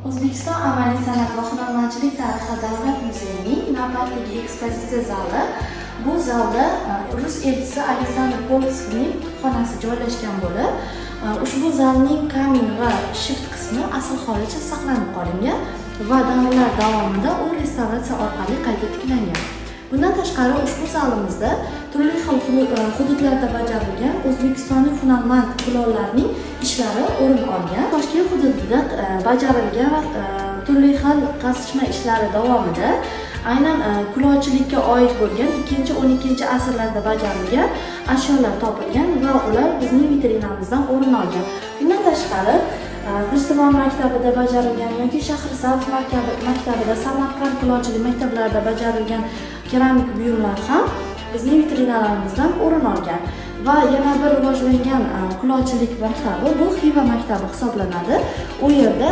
O'zbekiston amaliy san'at va hunarmandchilik tarixi davlat muzeyining navbatdagi ekspozitsiya zali. Bu zalda rus elchisi Aleksandr Polskining kutubxonasi joylashgan bo'lib, ushbu zalning kamin va shift qismi asl holicha saqlanib qolingan va davrlar davomida u restavratsiya orqali qayta tiklangan. Bundan tashqari ushbu zalimizda turli xil hududlarda bajarilgan o'zbekistonlik hunarmand kulollarning ishlari o'rin olgan. Toshkent hududida bajarilgan turli xil qazishma ishlari davomida aynan kulolchilikka oid bo'lgan 2-12 asrlarda bajarilgan ashyolar topilgan va ular bizning vitrinaimizdan o'rin olgan. Bundan tashqari G'ijduvon maktabida bajarilgan yoki Shahrisabz maktabida, Samarqand kulolchilik maktablarida bajarilgan keramik buyumlar ham bizning vitrinalarimizdan o'rin olgan. Va yana bir rivojlangan kulolchilik maktabi bu Xiva maktabi hisoblanadi. U yerda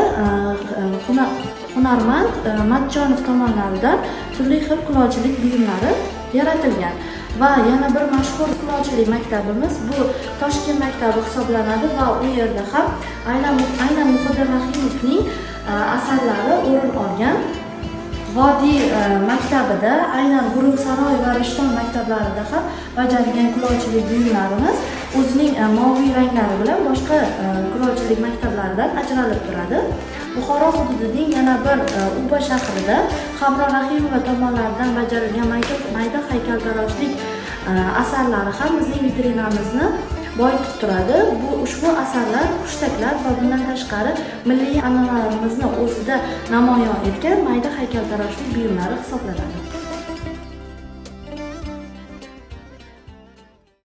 hunarmand Matchonov tomonidan turli xil kulolchilik buyumlari yaratilgan. Va yana bir mashhur kulolchilik maktabimiz bu Toshkent maktabi hisoblanadi va u yerda ham aynan Muhriddin Rahimovning asarlari o'rin olgan. Vodiy maktabida, aynan G'urumsaroy va Rishton maktablarida ham bajarilgan kulolchilik buyumlarimiz o'zining moviy ranglari bilan boshqa kulolchilik maktablaridan ajralib turadi. Buxoro hududining yana bir Uba shahrida Hamro Rahimova tomonidan bajarilgan mayda haykaltaroshlik asarlari ham bizning vitrinamizni boyitib turadi. Ushbu asarlar hushtaklar va bundan tashqari milliy an'analarimizni o'zida namoyon etgan mayda haykaltaroshlik buyumlari hisoblanadi.